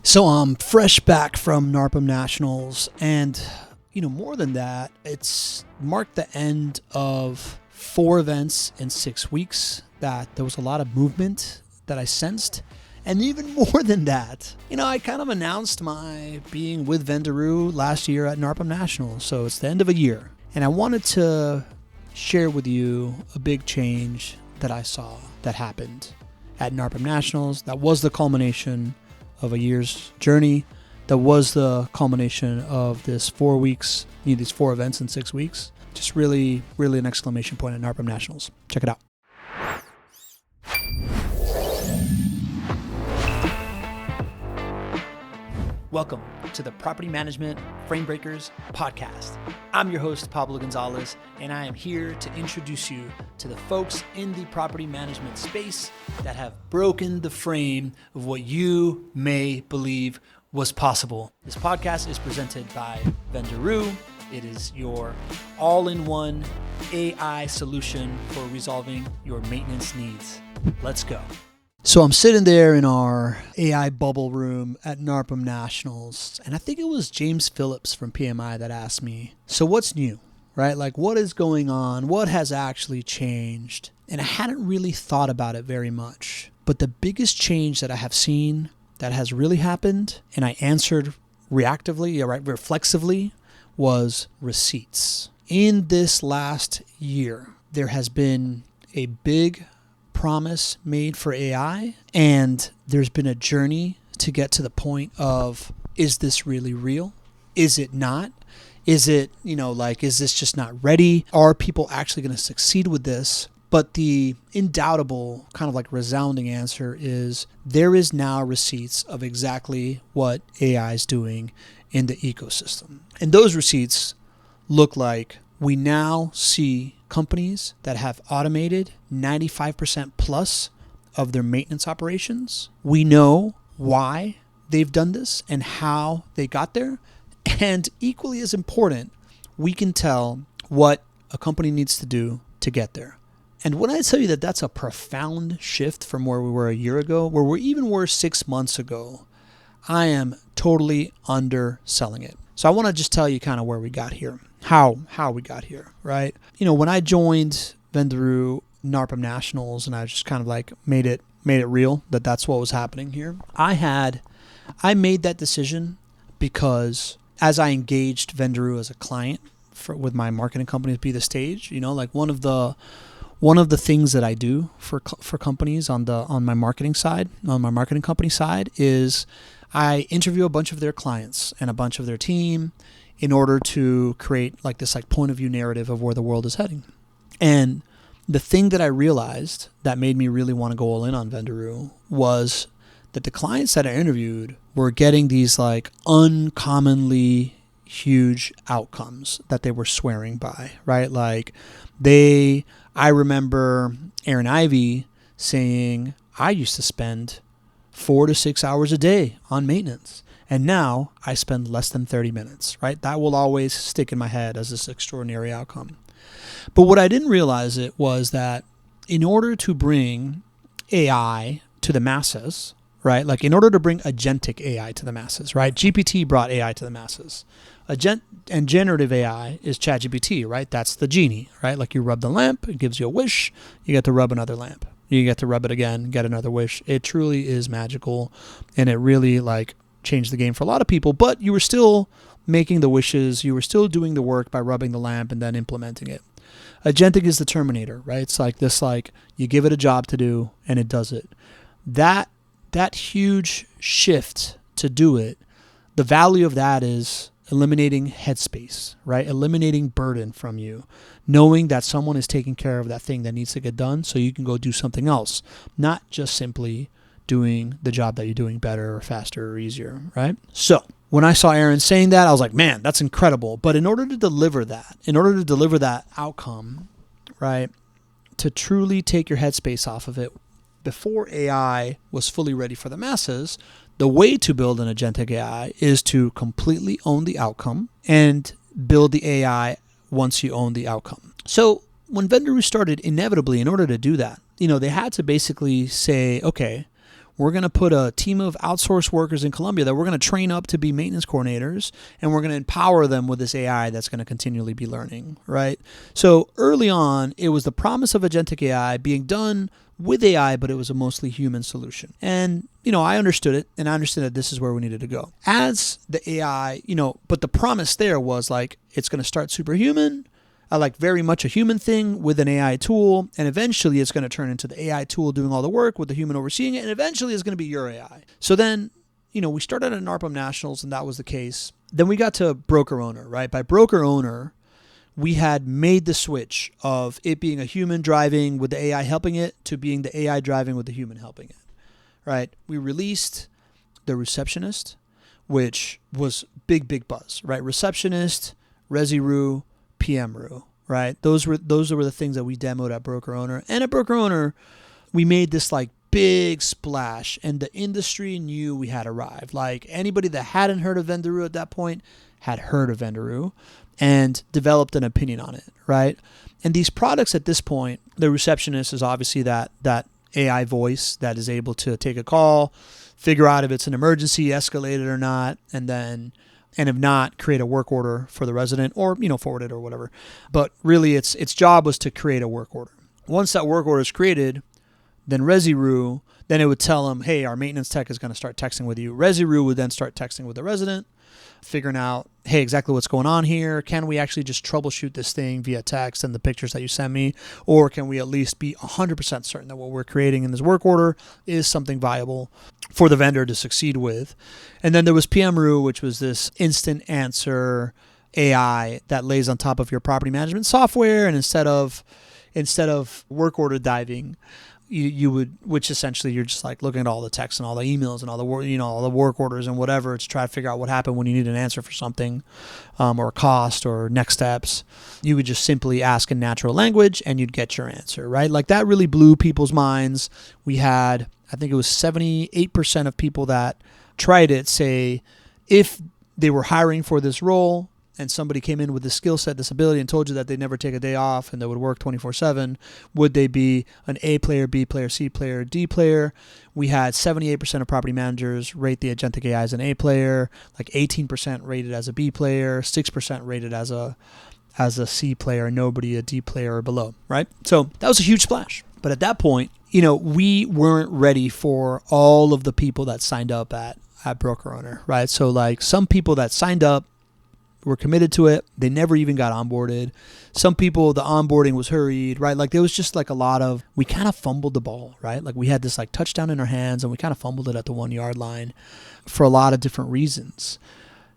So I'm fresh back from NARPM Nationals, and more than that, it's marked the end of 4 events in 6 weeks that there was a lot of movement that I sensed. And even more than that, I kind of announced my being with Vendoroo last year at NARPM Nationals. So it's the end of a year. And I wanted to share with you a big change that I saw that happened at NARPM Nationals. That was the culmination of a year's journey. That was the culmination of this 4 weeks, these 4 events in 6 weeks. Just really, really an exclamation point at NARPM Nationals. Check it out. Welcome to the Property Management Frame Breakers podcast. I'm your host, Pablo Gonzalez, and I am here to introduce you to the folks in the property management space that have broken the frame of what you may believe was possible. This podcast is presented by Vendoroo. It is your all-in-one AI solution for resolving your maintenance needs. Let's go. So I'm sitting there in our AI bubble room at NARPM Nationals, and I think it was James Phillips from PMI that asked me, so what's new, right? Like, what is going on? What has actually changed? And I hadn't really thought about it very much. But the biggest change that I have seen that has really happened, and I answered reflexively, was receipts. In this last year, there has been a big promise made for AI, and there's been a journey to get to the point of, is this really real? Is it not? Is it, is this just not ready? Are people actually going to succeed with this? But the indoubtable kind of like resounding answer is there is now receipts of exactly what AI is doing in the ecosystem. And those receipts look like we now see companies that have automated 95% plus of their maintenance operations. We know why they've done this and how they got there. And equally as important, we can tell what a company needs to do to get there. And when I tell you that that's a profound shift from where we were a year ago, where we even were 6 months ago, I am totally underselling it. So I want to just tell you kind of where we got here, how we got here, right? When I joined Vendoroo NARPM Nationals, and I just kind of like made it real that that's what was happening here. I made that decision because as I engaged Vendoroo as a client with my marketing company to Be the Stage, like one of the things that I do for companies on my marketing side, on my marketing company side, is I interview a bunch of their clients and a bunch of their team in order to create like this point of view narrative of where the world is heading. And the thing that I realized that made me really want to go all in on Vendoroo was that the clients that I interviewed were getting these like uncommonly huge outcomes that they were swearing by, right? Like I remember Aaron Ivey saying, I used to spend 4 to 6 hours a day on maintenance, and now I spend less than 30 minutes, right? That will always stick in my head as this extraordinary outcome. But what I didn't realize was that in order to bring AI to the masses, right? Like in order to bring agentic AI to the masses, right? GPT brought AI to the masses. And generative AI is ChatGPT, right? That's the Genie, right? Like you rub the lamp, it gives you a wish, you get to rub another lamp. You get to rub it again, get another wish. It truly is magical, and it really changed the game for a lot of people, but you were still making the wishes, you were still doing the work by rubbing the lamp and then implementing it. Agentic is the Terminator, right? It's like this, you give it a job to do and it does it. That huge shift to do it, the value of that is eliminating headspace, right? Eliminating burden from you, knowing that someone is taking care of that thing that needs to get done so you can go do something else, not just simply doing the job that you're doing better or faster or easier, right? So when I saw Aaron saying that, I was like, man, that's incredible. But in order to deliver that outcome, right, to truly take your headspace off of it, before AI was fully ready for the masses, the way to build an agentic AI is to completely own the outcome and build the AI once you own the outcome. So when Vendoroo started, inevitably, in order to do that, they had to basically say, okay, We're going to put a team of outsourced workers in Colombia that we're going to train up to be maintenance coordinators, and we're going to empower them with this AI that's going to continually be learning, right? So early on, it was the promise of agentic AI being done with AI, but it was a mostly human solution. And, I understood it, and I understood that this is where we needed to go. As the AI, but the promise there was like, it's going to start superhuman, like very much a human thing with an AI tool, and eventually it's going to turn into the AI tool doing all the work with the human overseeing it, and eventually it's going to be your AI. So then, we started at NARPM Nationals, and that was the case. Then we got to broker owner, right? By broker owner, we had made the switch of it being a human driving with the AI helping it to being the AI driving with the human helping it, right? We released the receptionist, which was big buzz, right? Receptionist, Resiroo, PMRoo, right? Those were the things that we demoed at broker owner. And at broker owner, we made this like big splash, and the industry knew we had arrived. Like anybody that hadn't heard of Vendoroo at that point had heard of Vendoroo and developed an opinion on it, right? And these products at this point, the receptionist is obviously that AI voice that is able to take a call, figure out if it's an emergency, escalate it or not, and if not, create a work order for the resident or, forward it or whatever. But really its job was to create a work order. Once that work order is created, then Resiroo, then it would tell them, hey, our maintenance tech is going to start texting with you. Resiroo would then start texting with the resident, figuring out, hey, exactly what's going on here. Can we actually just troubleshoot this thing via text and the pictures that you send me? Or can we at least be 100% certain that what we're creating in this work order is something viable for the vendor to succeed with? And then there was PMRoo, which was this instant answer AI that lays on top of your property management software. And instead of work order diving, you would, which essentially you're just like looking at all the texts and all the emails and all the all the work orders and whatever to try to figure out what happened when you need an answer for something, or cost or next steps. You would just simply ask in natural language and you'd get your answer, right? Like that really blew people's minds. We had, I think it was 78% of people that tried it say if they were hiring for this role and somebody came in with this skill set, this ability, and told you that they'd never take a day off and they would work 24/7, would they be an A player, B player, C player, D player? We had 78% of property managers rate the agentic AI as an A player, like 18% rated as a B player, 6% rated as a C player, nobody a D player or below, right? So that was a huge splash. But at that point, we weren't ready for all of the people that signed up at broker owner, right? So like some people that signed up were committed to it. They never even got onboarded. Some people, the onboarding was hurried, right? Like there was just like we kind of fumbled the ball, right? Like we had this like touchdown in our hands and we kind of fumbled it at the 1 yard line for a lot of different reasons.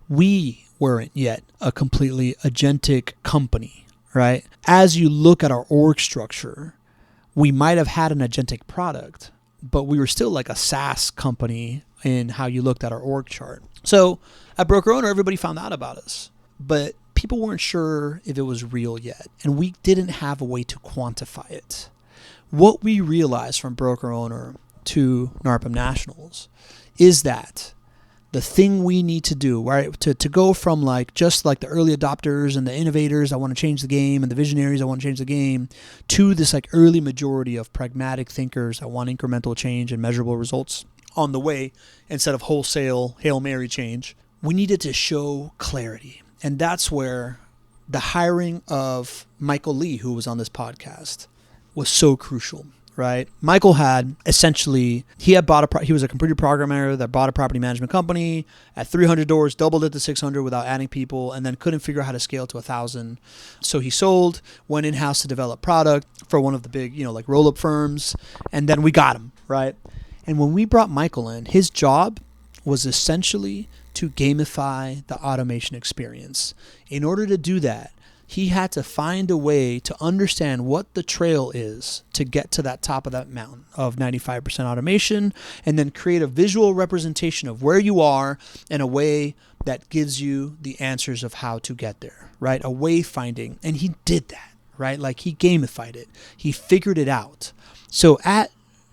We weren't yet a completely agentic company, right? As you look at our org structure, we might have had an agentic product, but we were still like a SaaS company in how you looked at our org chart. So at broker owner, everybody found out about us, but people weren't sure if it was real yet, and we didn't have a way to quantify it. What we realized from broker owner to NARPM Nationals is that the thing we need to do, right, to go from like just like the early adopters and the innovators, I want to change the game, and the visionaries, I want to change the game, to this like early majority of pragmatic thinkers that want incremental change and measurable results on the way instead of wholesale Hail Mary change, we needed to show clarity. And that's where the hiring of Michael Lee, who was on this podcast, was so crucial, right? Michael had essentially, he was a computer programmer that bought a property management company at 300 doors, doubled it to 600 without adding people, and then couldn't figure out how to scale to 1,000. So he sold, went in-house to develop product for one of the big, like roll-up firms, and then we got him, right? And when we brought Michael in, his job was essentially to gamify the automation experience. In order to do that, he had to find a way to understand what the trail is to get to that top of that mountain of 95% automation, and then create a visual representation of where you are in a way that gives you the answers of how to get there, right? A way finding. And he did that, right? Like he gamified it. He figured it out. So at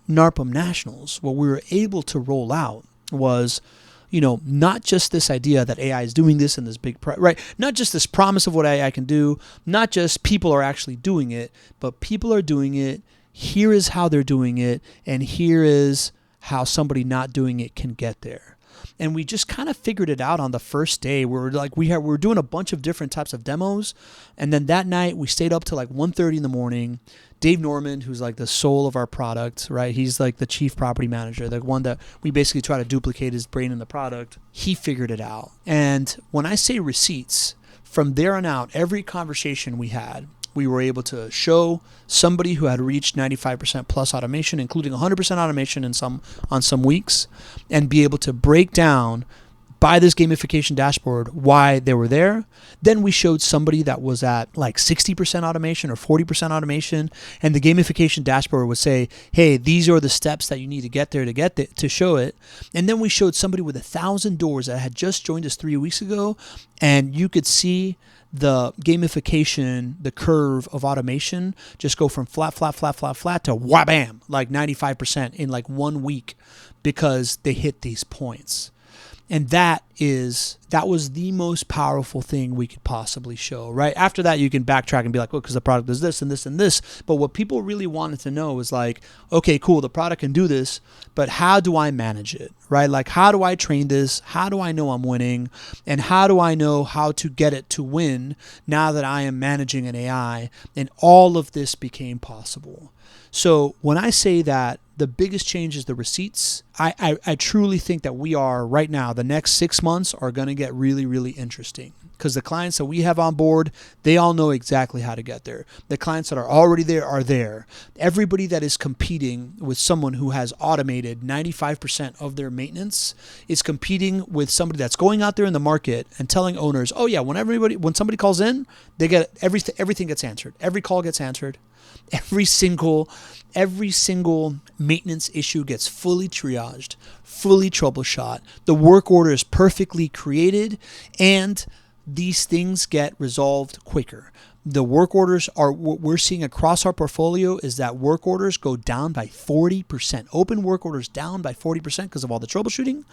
NARPM Nationals, what we were able to roll out was, not just this idea that AI is doing this in this big, right? Not just this promise of what AI can do, not just people are actually doing it, but people are doing it. Here is how they're doing it, and here is how somebody not doing it can get there. And we just kind of figured it out on the first day. We were doing a bunch of different types of demos. And then that night we stayed up to like 1:30 in the morning. Dave Norman, who's like the soul of our product, right? He's like the chief property manager, the one that we basically try to duplicate his brain in the product. He figured it out. And when I say receipts, from there on out, every conversation we had, we were able to show somebody who had reached 95% plus automation, including 100% automation on some weeks, and be able to break down by this gamification dashboard why they were there. Then we showed somebody that was at like 60% automation or 40% automation, and the gamification dashboard would say, hey, these are the steps that you need to get there to show it. And then we showed somebody with 1,000 doors that had just joined us 3 weeks ago, and you could see the gamification, the curve of automation just go from flat to wham, like 95% in like 1 week because they hit these points. And that was the most powerful thing we could possibly show, right? After that, you can backtrack and be like, well, because the product does this and this and this. But what people really wanted to know was like, okay, cool, the product can do this, but how do I manage it, right? Like, how do I train this? How do I know I'm winning? And how do I know how to get it to win now that I am managing an AI? And all of this became possible. So when I say that the biggest change is the receipts, I truly think that we are right now, the next 6 months are going to get really, really interesting because the clients that we have on board, they all know exactly how to get there. The clients that are already there are there. Everybody that is competing with someone who has automated 95% of their maintenance is competing with somebody that's going out there in the market and telling owners, oh yeah, when somebody calls in, they get everything gets answered. Every call gets answered. Every single maintenance issue gets fully triaged, fully troubleshot. The work order is perfectly created, and these things get resolved quicker. The work orders what we're seeing across our portfolio is that work orders go down by 40%. Open work orders down by 40% because of all the troubleshooting,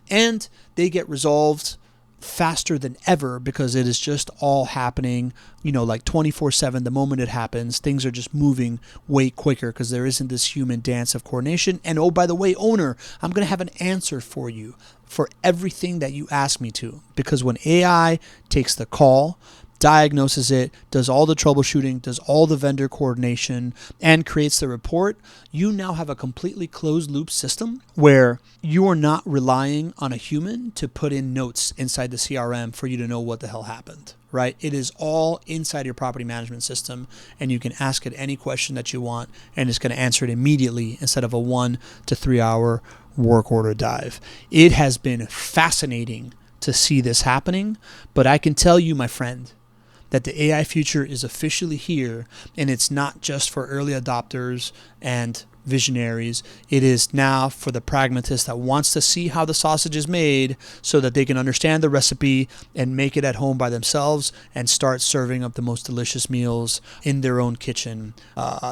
and they get resolved faster than ever because it is just all happening, like 24/7. The moment it happens, things are just moving way quicker because there isn't this human dance of coordination. And oh, by the way, owner, I'm going to have an answer for you for everything that you ask me to, because when AI takes the call, diagnoses it, does all the troubleshooting, does all the vendor coordination, and creates the report, you now have a completely closed loop system where you are not relying on a human to put in notes inside the CRM for you to know what the hell happened, right? It is all inside your property management system, and you can ask it any question that you want, and it's going to answer it immediately instead of a 1 to 3 hour work order dive. It has been fascinating to see this happening, but I can tell you, my friend, that the AI future is officially here, and it's not just for early adopters and visionaries. It is now for the pragmatist that wants to see how the sausage is made so that they can understand the recipe and make it at home by themselves and start serving up the most delicious meals in their own kitchen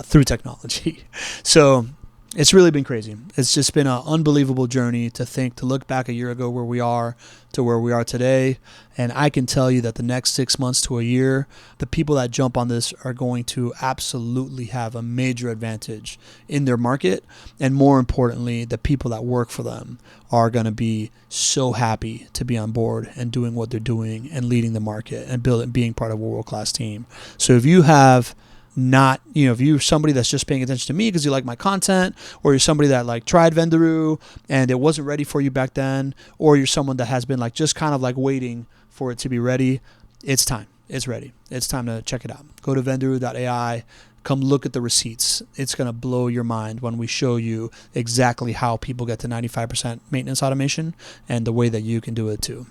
through technology. So it's really been crazy. It's just been an unbelievable journey to look back a year ago where we are to where we are today. And I can tell you that the next 6 months to a year, the people that jump on this are going to absolutely have a major advantage in their market. And more importantly, the people that work for them are going to be so happy to be on board and doing what they're doing and leading the market and being part of a world-class team. So if you have if you're somebody that's just paying attention to me because you like my content, or you're somebody that like tried Vendoroo and it wasn't ready for you back then, or you're someone that has been like just kind of like waiting for it to be ready, it's time. It's ready. It's time to check it out. Go to vendoroo.ai. Come look at the receipts. It's going to blow your mind when we show you exactly how people get to 95% maintenance automation and the way that you can do it too.